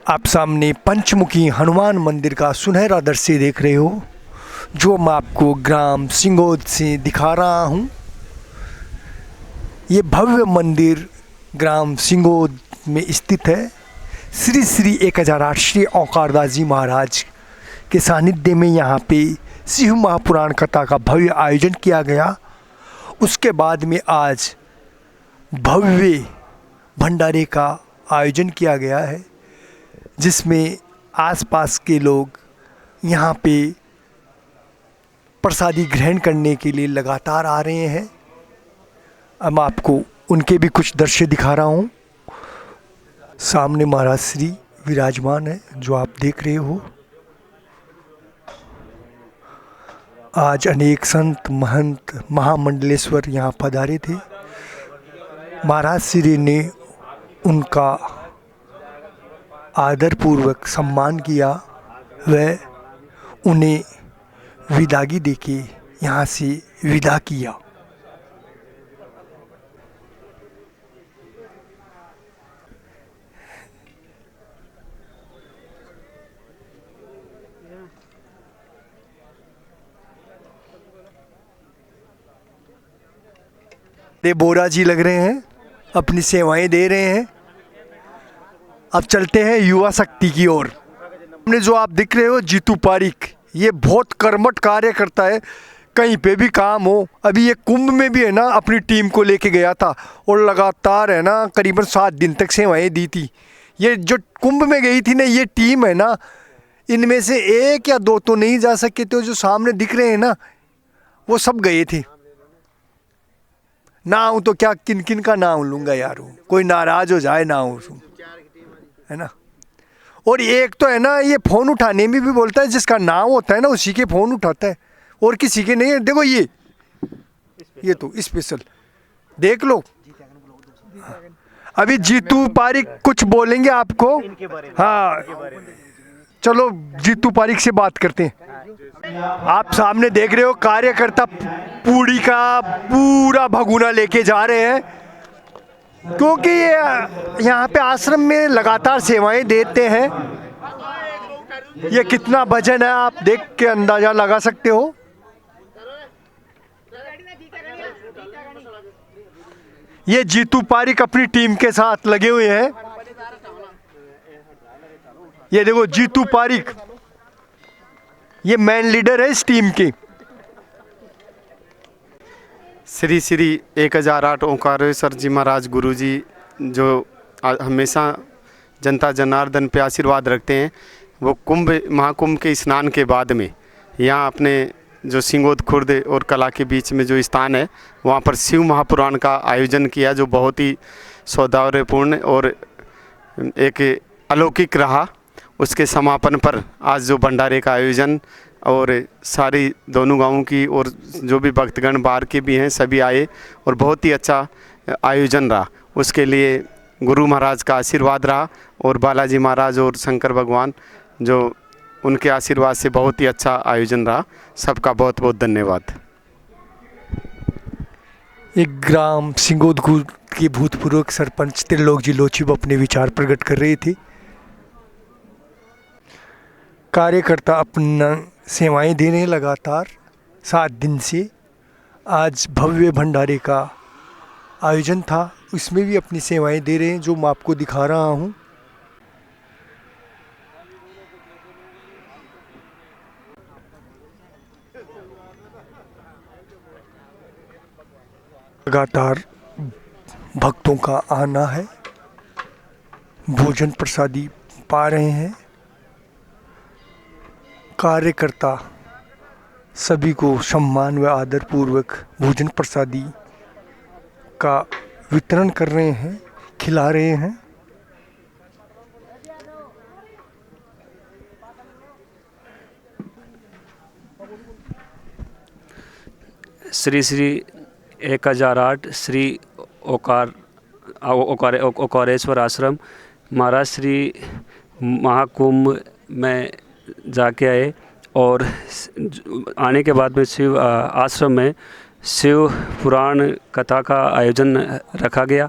आप सामने पंचमुखी हनुमान मंदिर का सुनहरा दृश्य देख रहे हो, जो मैं आपको ग्राम सिंगोद से दिखा रहा हूँ। ये भव्य मंदिर ग्राम सिंगोद में स्थित है। श्री श्री 1008 श्री ओंकारदास जी महाराज के सानिध्य में यहाँ पे शिव महापुराण कथा का भव्य आयोजन किया गया। उसके बाद में आज भव्य भंडारे का आयोजन किया गया है, जिसमें आसपास के लोग यहाँ पे प्रसादी ग्रहण करने के लिए लगातार आ रहे हैं। अब मैं आपको उनके भी कुछ दृश्य दिखा रहा हूँ। सामने महाराज श्री विराजमान है, जो आप देख रहे हो। आज अनेक संत महंत महामंडलेश्वर यहाँ पधारे थे। महाराज श्री ने उनका आदरपूर्वक सम्मान किया व उन्हें विदागी देके यहाँ से विदा किया। बोरा जी लग रहे हैं, अपनी सेवाएं दे रहे हैं। अब चलते हैं युवा शक्ति की ओर। हमने जो आप दिख रहे हो जीतू पारिक, ये बहुत कर्मठ कार्य करता है। कहीं पे भी काम हो, अभी ये कुंभ में भी है ना, अपनी टीम को लेके गया था और लगातार है ना करीबन 7 दिन तक सेवाएं दी थी। ये जो कुंभ में गई थी ना, ये टीम है ना, इनमें से 1 या 2 तो नहीं जा सके थे। जो सामने दिख रहे हैं ना, वो सब गए थे। नाम तो क्या, किन किन का नाम लूँगा यार, कोई नाराज हो जाए ना हो, है ना। और एक तो है ना, ये फ़ोन उठाने में भी बोलता है, जिसका नाम होता है ना उसी के फ़ोन उठाता है, और किसी के नहीं है। देखो ये तो स्पेशल देख लो। अभी जीतू पारिक कुछ बोलेंगे आपको। हाँ, चलो जीतू पारिक से बात करते हैं। आप सामने देख रहे हो, कार्यकर्ता पूड़ी का पूरा भगोना लेके जा रहे हैं, क्योंकि ये यहाँ पे आश्रम में लगातार सेवाएं देते हैं। ये कितना भजन है, आप देख के अंदाजा लगा सकते हो। ये जीतू पारिक अपनी टीम के साथ लगे हुए हैं। ये देखो जीतू पारिक, ये मैन लीडर है इस टीम के। श्री श्री 1008 ओंकारेश्वर जी महाराज गुरु जी, जो हमेशा जनता जनार्दन पे आशीर्वाद रखते हैं, वो महाकुंभ के स्नान के बाद में यहाँ अपने जो सिंगोद खुर्द और कला के बीच में जो स्थान है, वहाँ पर शिव महापुराण का आयोजन किया, जो बहुत ही सौहार्दपूर्ण और एक अलौकिक रहा। उसके समापन पर आज जो भंडारे का आयोजन, और सारी दोनों गांवों की और जो भी भक्तगण बाहर के भी हैं, सभी आए और बहुत ही अच्छा आयोजन रहा। उसके लिए गुरु महाराज का आशीर्वाद रहा, और बालाजी महाराज और शंकर भगवान, जो उनके आशीर्वाद से बहुत ही अच्छा आयोजन रहा। सबका बहुत बहुत धन्यवाद। एक ग्राम सिंगोद के भूतपूर्व सरपंच त्रिलोक जी लोची अपने विचार प्रकट कर रहे थे। कार्यकर्ता अपना सेवाएं दे रहे हैं लगातार 7 दिन से। आज भव्य भंडारे का आयोजन था, उसमें भी अपनी सेवाएं दे रहे हैं, जो मैं आपको दिखा रहा हूं। लगातार भक्तों का आना है, भोजन प्रसादी पा रहे हैं। कार्यकर्ता सभी को सम्मान व आदर पूर्वक भोजन प्रसादी का वितरण कर रहे हैं, खिला रहे हैं। श्री श्री 1008 श्री ओंकारेश्वर आश्रम महाराज श्री महाकुंभ में जाके आए, और आने के बाद में शिव आश्रम में शिव पुराण कथा का आयोजन रखा गया,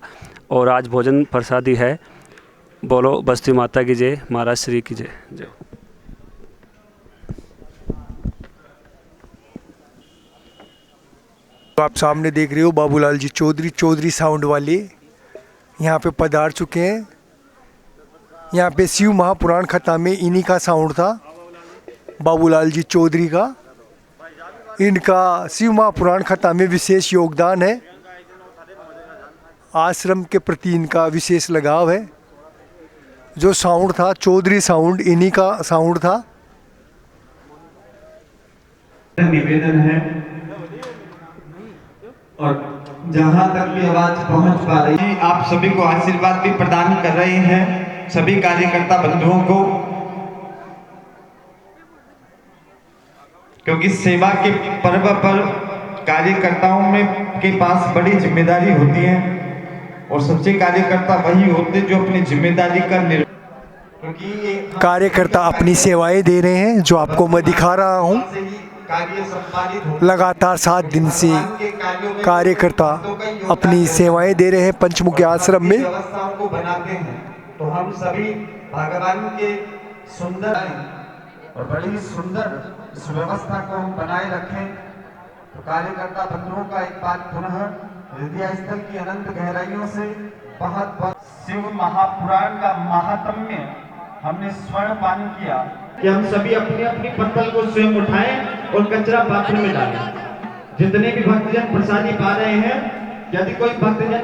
और आज भोजन प्रसादी है। बोलो बस्ती माता की जय, महाराज श्री की जय। जय। तो आप सामने देख रहे हो बाबूलाल जी चौधरी, चौधरी साउंड वाले यहाँ पे पधार चुके हैं। यहाँ पे शिव महापुराण कथा में इन्हीं का साउंड था, बाबूलाल जी चौधरी का। इनका शिव महापुराण कथा में विशेष योगदान है, आश्रम के प्रति इनका विशेष लगाव है। जो साउंड था चौधरी साउंड, इन्हीं का साउंड था। निवेदन है और जहां तक भी आवाज पहुंच पा रही है, आप सभी को आशीर्वाद भी प्रदान कर रहे हैं, सभी कार्यकर्ता बंधुओं को, क्योंकि सेवा के पर्व पर कार्यकर्ताओं में के पास बड़ी जिम्मेदारी होती है और सच्चे कार्यकर्ता वही होते जो अपनी जिम्मेदारी का क्योंकि कार्यकर्ता अपनी सेवाएं दे रहे हैं, जो आपको मैं दिखा रहा हूँ। कार्य संपादित हो, लगातार 7 दिन से कार्यकर्ता अपनी सेवाएं दे रहे हैं पंचमुखी आश्रम में। व्यवस्थाओं को बनाते हैं तो हम सभी भगवान के सुंदर और बड़ी सुंदर इस व्यवस्था को हम बनाए रखें। तो कार्यकर्ता बंधुओं का एक बात पुनः हृदय स्थल की अनंत गहराइयों से बहुत बहुत शिव महापुराण का महात्म्य हमने स्वर्ण पान किया कि हम सभी अपनी अपनी पत्तल को स्वयं उठाएं और कचरा पात्र में डालें। जितने भी भक्तजन प्रसादी पा रहे हैं, यदि कोई भक्तजन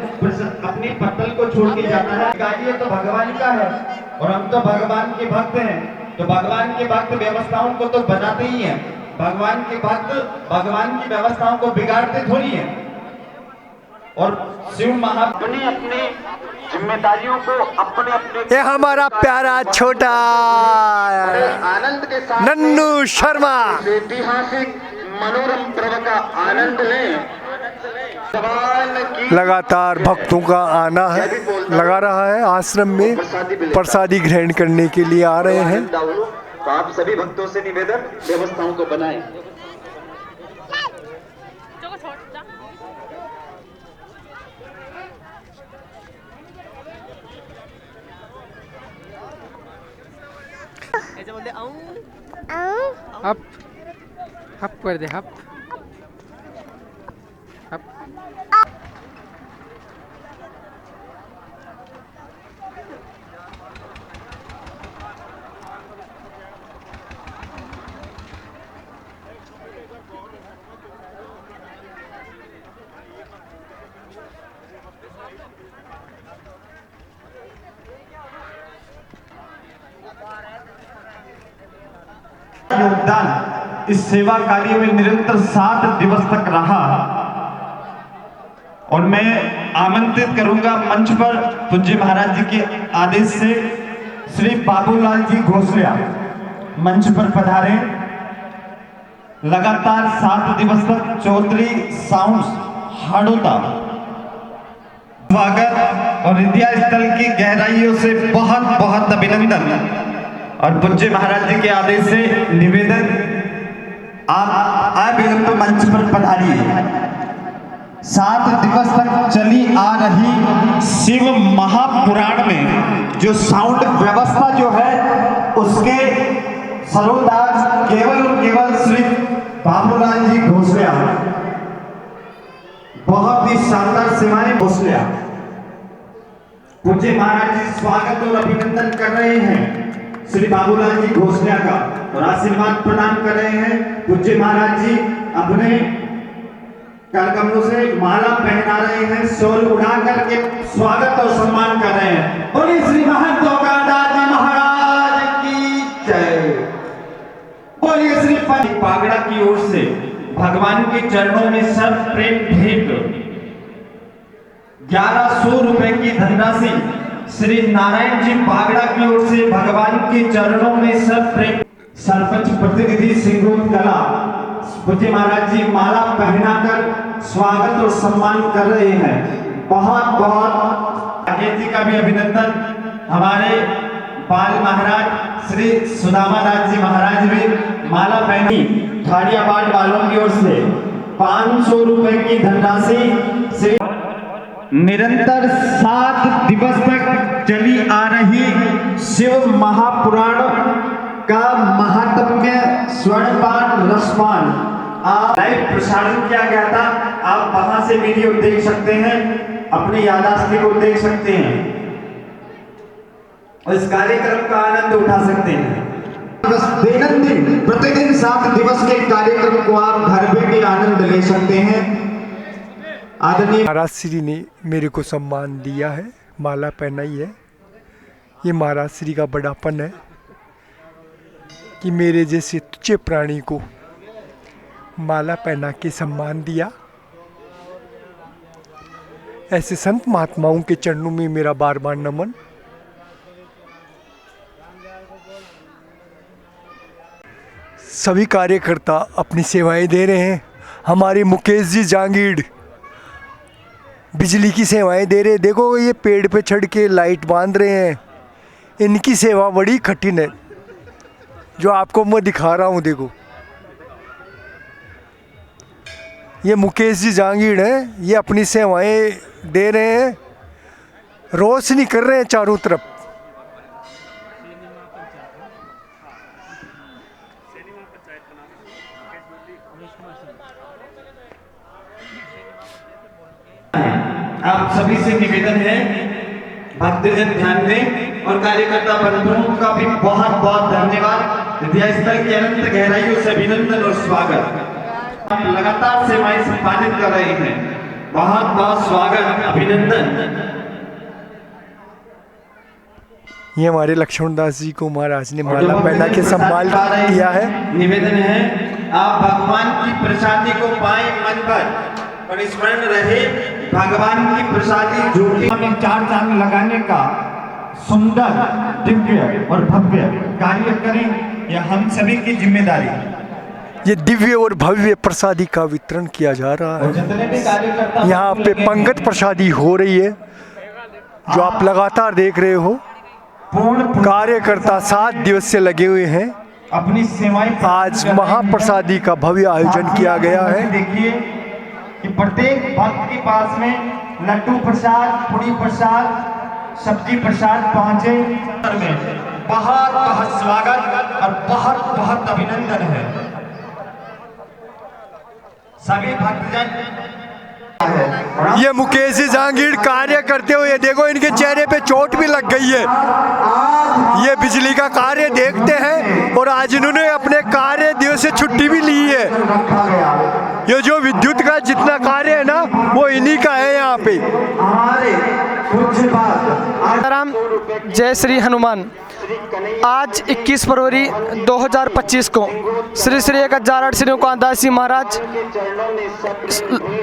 अपनी पत्तल को छोड़ के जाता है, कार्य तो भगवान का है और हम तो भगवान के भक्त हैं, तो भगवान के भक्त व्यवस्थाओं को तो बनाते ही हैं। भगवान के भक्त भगवान की व्यवस्थाओं को बिगाड़ते थोड़ी हैं। और शिव महापुराण अपने जिम्मेदारियों को अपने ये हमारा प्यारा छोटा आनंद के साथ नन्नू शर्मा ऐतिहासिक मनोरम पर्व का आनंद लें। लगातार भक्तों का आना है लगा रहा है, आश्रम में प्रसादी ग्रहण करने के लिए आ रहे हैं। तो आप सभी भक्तों से निवेदन, व्यवस्थाओं को बनाएं। हप हप कर दे, हप हप। योगदान इस सेवा कार्य में निरंतर 7 दिवस तक रहा और मैं आमंत्रित करूंगा मंच पर पूज्य महाराज जी के आदेश से श्री बाबूलाल जी घोसलिया मंच पर पधारे। लगातार 7 दिवस तक चौधरी साउंड्स हाड़ोता स्वागत और हृदय स्थल की गहराइयों से बहुत बहुत अभिनंदन और पूज्य महाराज जी के आदेश से निवेदन, आप तो मंच पर पधारिए। 7 दिवस तक चली आ रही शिव महापुराण में जो साउंड व्यवस्था जो है उसके सरोदार केवल और केवल श्री बाबूलाल जी घोसलिया, बहुत ही शानदार सेवाएं घोसलिया। पूज्य महाराज जी स्वागत और अभिनंदन कर रहे हैं श्री बाबूलाल जी घोसलिया का और आशीर्वाद प्रदान कर रहे हैं। पूज्य महाराज जी अपने करकमलों से माला पहना रहे हैं, शॉल उड़ा करके स्वागत और सम्मान कर रहे हैं। बोलिए श्री महंत जी महाराज की जय। बोलिए श्री पागड़ा की ओर से भगवान के चरणों में सर्व प्रेम भेंट 1100 रुपए की धनराशि श्री नारायण जी पागड़ा की ओर से भगवान के चरणों में सब प्रेम। सरपंच प्रतिनिधि सिंगरोद कला पूज्य महाराज जी माला पहनाकर स्वागत और सम्मान कर रहे हैं। बहुत बहुत राकेश जी का भी अभिनंदन। हमारे बाल महाराज श्री सुदामा दास जी महाराज भी माला पहनी खाड़ियाबाद वालों की ओर से 500 रुपए की धनराशि श्री निरंतर 7 दिवस तक चली आ रही शिव महापुराण का महात्म्य स्वर्णपान रसपान लाइव प्रसारण किया गया था। आप वहां से वीडियो देख सकते हैं, अपनी यादाश्त को देख सकते हैं और इस कार्यक्रम का आनंद उठा सकते हैं। दैनंदिन प्रतिदिन 7 दिवस के कार्यक्रम को आप घर बैठे आनंद ले सकते हैं। आदरणीय महाराज श्री ने मेरे को सम्मान दिया है, माला पहनाई है। ये महाराज श्री का बड़ापन है कि मेरे जैसे तुच्छ प्राणी को माला पहना के सम्मान दिया। ऐसे संत महात्माओं के चरणों में मेरा बार बार नमन। सभी कार्यकर्ता अपनी सेवाएं दे रहे हैं। हमारे मुकेश जी जांगीड़ बिजली की सेवाएं दे रहे हैं। देखो ये पेड़ पे चढ़ के लाइट बांध रहे हैं। इनकी सेवा बड़ी कठिन है, जो आपको मैं दिखा रहा हूँ। देखो ये मुकेश जी जांगीड़ हैं, ये अपनी सेवाएं दे रहे हैं, रोशनी कर रहे हैं चारों तरफ। आप सभी से निवेदन है, भक्तजन ध्यान दें और कार्यकर्ता बंधुओं का भी बहुत बहुत धन्यवाद। हृदय स्थल की अनंत गहराइयों से अभिनंदन और स्वागत। आप लगातार सेवाएं संपादित कर रहे हैं, बहुत बहुत स्वागत, अभिनंदन। ये हमारे लक्ष्मण दास जी को महाराज ने माला पहना के सम्मान किया है। निवेदन है, आप भगवान की प्रसादी को पाए मन भर और स्मरण रहे भगवान की प्रसादी, जो कि हमें 4 चांद लगाने का सुंदर, दिव्य और भव्य कार्य करें, यह हम सभी की जिम्मेदारी है। ये दिव्य और भव्य प्रसादी का वितरण किया जा रहा है। यहाँ पे पंगत प्रसादी हो रही है, जो आप लगातार देख रहे हो। कार्यकर्ता 7 दिवस से लगे हुए हैं। अपनी सेवाएं आज महाप्रसादी का भव्य आयोजन किया गया है। देखिए कि प्रत्येक भक्त के पास में लड्डू प्रसाद, पूरी प्रसाद, सब्जी प्रसाद पहुंचे। बहुत बहुत स्वागत और बहुत बहुत अभिनंदन है। सभी भक्तजन ये मुकेश जी जांगीड़ कार्य करते हुए देखो, इनके चेहरे पे चोट भी लग गई है। ये बिजली का कार्य देखते हैं और आज इन्होंने अपने कार्य दिवस से छुट्टी भी ली है। ये जो विद्युत का जितना कार्य है ना, वो इन्हीं का है यहाँ पे। राम जय श्री हनुमान। आज 21 फरवरी 2025 को श्री श्री 1008 श्री कांदासी महाराज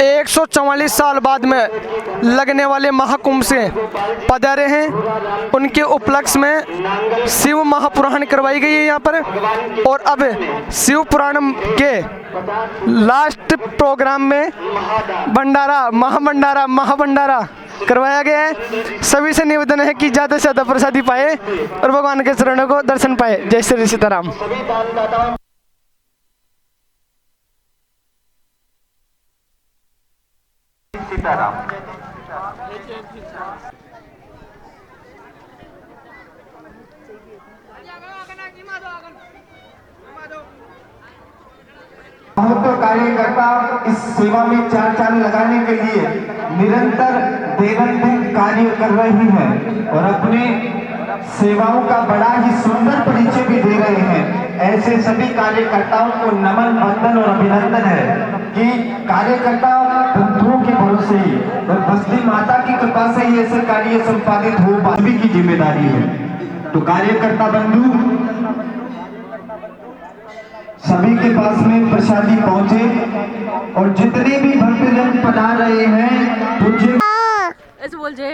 144 साल बाद में लगने वाले महाकुंभ से पधारे हैं। उनके उपलक्ष्य में शिव महापुराण करवाई गई है यहाँ पर। और अब शिव पुराण के लास्ट प्रोग्राम में महाभंडारा करवाया गया है। सभी से निवेदन है कि ज़्यादा से ज़्यादा प्रसादी पाए और भगवान के चरणों को दर्शन पाए। जय श्री सीताराम। कार्यकर्ता इस सेवा में 4 चांद लगाने के लिए निरंतर दैनंदिन कार्य कर रही हैं और अपने सेवाओं का बड़ा ही सुंदर परिचय भी दे रहे हैं। ऐसे सभी कार्यकर्ताओं को नमन, वंदन और अभिनंदन है कि कार्यकर्ता बंधुओं के भरोसे ही और बस्ती माता की कृपा से ही ऐसे कार्य संपादित हो, सभी की जिम्मेदारी है। तो कार्यकर्ता बंधु सभी के पास में प्रसादी पहुंचे और जितने भी भक्तजन पधार रहे हैं पूज्य ऐसे बोल जे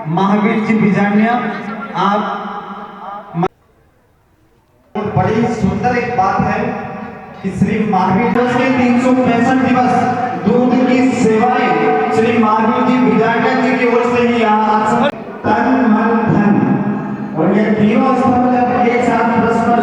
महावीर जी बिजानिया, आप बड़ी सुंदर एक बात है कि श्री महावीर के 365 दिवस दूध की सेवाएं श्री महावीर जी बिजानिया जी की ओर से ही तन मन धन और ये तीनों स्तंभ जब एक साथ परस्पर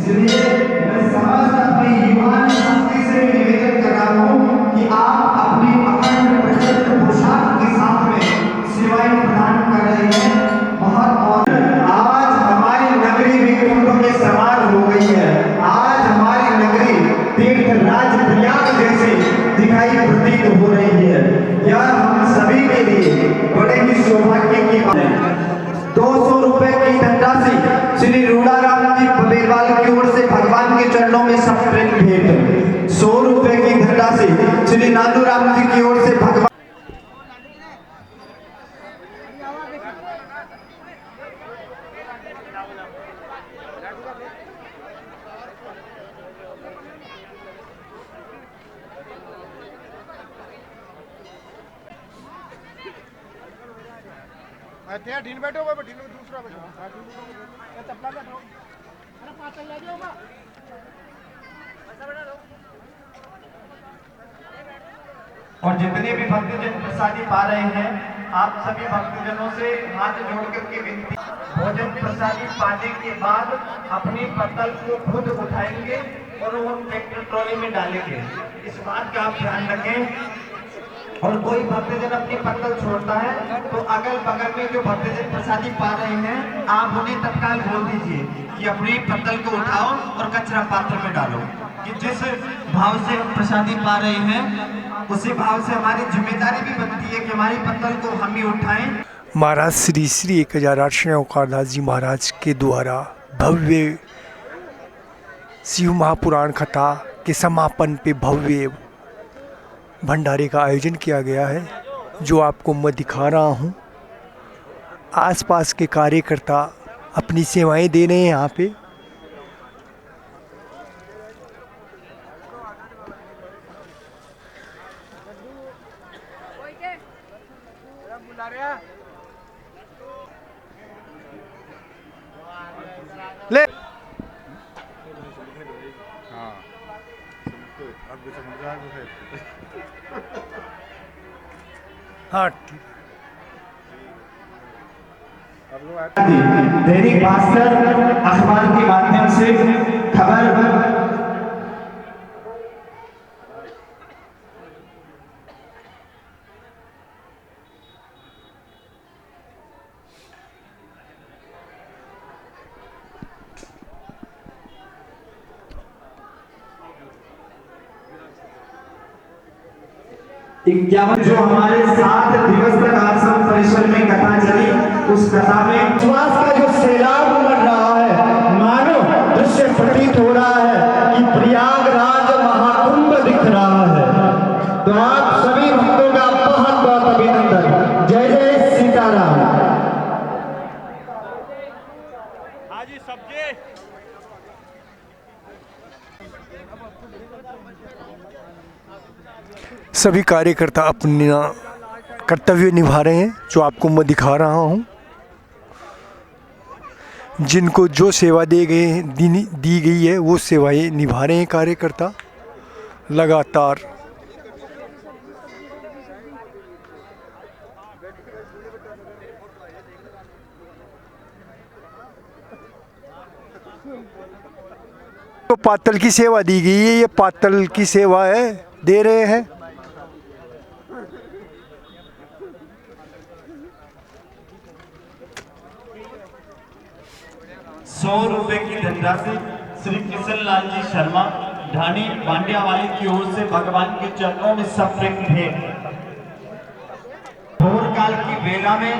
इसलिए मैं समस्त अपनी युवान शक्ति से निवेदन कर रहा हूँ कि आप अपनी अखंड प्रचंड पोशाक के साथ में सेवाएं प्रदान कर रहे हैं। बहुत आज हमारी नगरी भी कुंभ के समान हो गई है। आज हमारी नगरी तीर्थ राज प्रयाग जैसी दिखाई प्रतीत हो रही है। यह हम सभी के लिए बड़े ही सौभाग्य की बात है। 200 रुपए की धनराशि श्री रूढ़ाराम जी बबेरवाल की ओर से भगवान के चरणों में सप्रेम भेंट। 100 रुपए की धनराशि श्री नानूराम जी की ओर से भगवान ढीन बैठो ढीन दूसरा बैठो चपला बैठो पाचल ले जाओ और जितने भी भक्तजन प्रसादी पा रहे हैं, आप सभी भक्तजनों से हाथ जोड़ करके विनती, भोजन प्रसादी पाने के बाद अपनी पत्तल को खुद उठाएंगे और वो ट्रैक्टर ट्रॉली में डालेंगे। इस बात का आप ध्यान रखें। और कोई भक्तजन अपनी पत्तल छोड़ता है तो अगल बगल में जो भक्तजन प्रसादी पा रहे हैं, आप उन्हें तत्काल बोल दीजिए कि अपनी पत्तल को उठाओ और कचरा पात्र में डालो। कि जिस भाव से हम प्रसादी पा रहे हैं, उसी भाव से हमारी जिम्मेदारी भी बनती है कि हमारी पत्तल को हम ही उठाएं। महाराज श्री श्री 1008 ओंकारदास जी महाराज के द्वारा भव्य शिव महापुराण कथा के समापन पे भव्य भंडारे का आयोजन किया गया है, जो आपको मैं दिखा रहा हूँ। आसपास के कार्यकर्ता अपनी सेवाएं दे रहे हैं यहाँ पे। ले हाँ ठीक। दैनिक भास्कर अखबार के माध्यम से खबर इक्यावन जो हमारे 7 दिवस तक आश्रम परिसर में कथा चली, उस कथा में विश्वास का जो सैलाब उमड़ रहा है, मानो दृश्य प्रतीत हो रहा है कि प्रयागराज महाकुंभ दिख रहा है। तो आप सभी भक्तों का बहुत बहुत अभिनंदन। जय जय सीताराम। हाजी सब्जी सभी कार्यकर्ता अपना कर्तव्य निभा रहे हैं, जो आपको मैं दिखा रहा हूँ। जिनको जो सेवा दी गई है, वो सेवाएं निभा रहे हैं कार्यकर्ता लगातार। तो पातल की सेवा दी गई है, ये पातल की सेवा है, दे रहे हैं। 100 रुपए की धनराशि श्री किशन लाल जी शर्मा ढाणी बांडिया वाले की ओर से भगवान के चरणों में सप्रेम भेंट। भोर काल की वेला में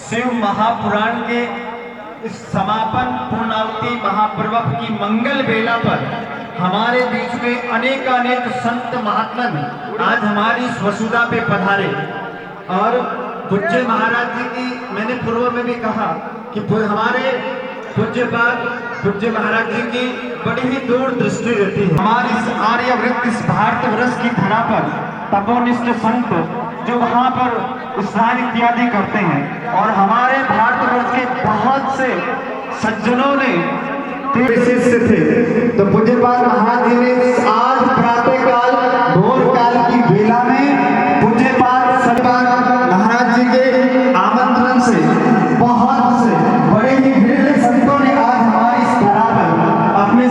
शिव महापुराण के इस समापन पूर्णावती महापर्व की मंगल वेला पर हमारे बीच में अनेक संत महात्मा आज हमारी इस वसुधा पे पधारे। और पूज्य महाराज जी की मैंने पूर्व में भी कहा कि हमारे पूज्य महाराज जी की बड़ी ही दूर दृष्टि रहती है। हमारी इस आर्यवृत्त इस भारतवर्ष की धरा पर तपोनिष्ठ संत जो वहाँ पर स्नान इत्यादि करते हैं, और हमारे भारतवर्ष के बहुत से सज्जनों ने शिष्य थे। तो पूज्यपाद महाराज जी ने आज प्रातः काल भोर काल की बेला में पूज्यपाद सरकार महाराज जी के आमंत्रण से बहुत से बड़े ही भीड़ संतों ने आज हमारी इस धरा पर अपने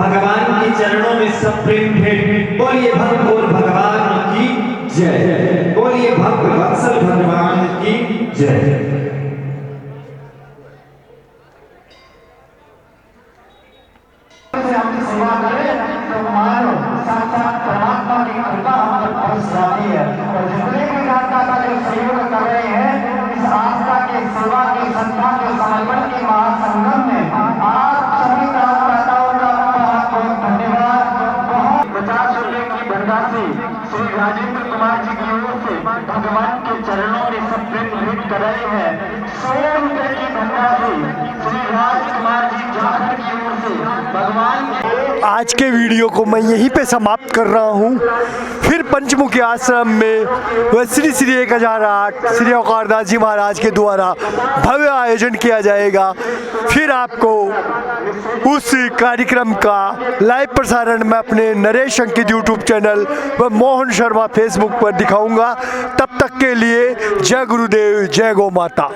भगवान के चरणों में सब प्रेम भेंट। बोलिए भक्त बोल भगवान की जय, बोलिए भक्त वत्सल भगवान की जय। हम सेवा करें तो मानो साक्षात परमात्मा की कृपा हम तक पहुंच जाती है। और जितने भी दाता का जो सहयोग कर रहे हैं इस आस्था के सेवा के संस्था के समर्पण के महासंगम में आप सभी दाताओं का बहुत बहुत धन्यवाद। बहुत 50 रुपए की धनराशि श्री राजेंद्र कुमार जी की ओर से भगवान के चरणों में सब प्रेम भेंट कर रहे हैं। 100 रुपए की धनराशि श्री राजकुमार जी झारखंड की ओर से भगवान के। आज के वीडियो को मैं यहीं पे समाप्त कर रहा हूँ। फिर पंचमुखी आश्रम में वह श्री श्री 1008 श्री औकारदास जी महाराज के द्वारा भव्य आयोजन किया जाएगा। फिर आपको उस कार्यक्रम का लाइव प्रसारण मैं अपने नरेश अंकित यूट्यूब चैनल व मोहन शर्मा फेसबुक पर दिखाऊंगा। तब तक के लिए जय गुरुदेव, जय गौ माता।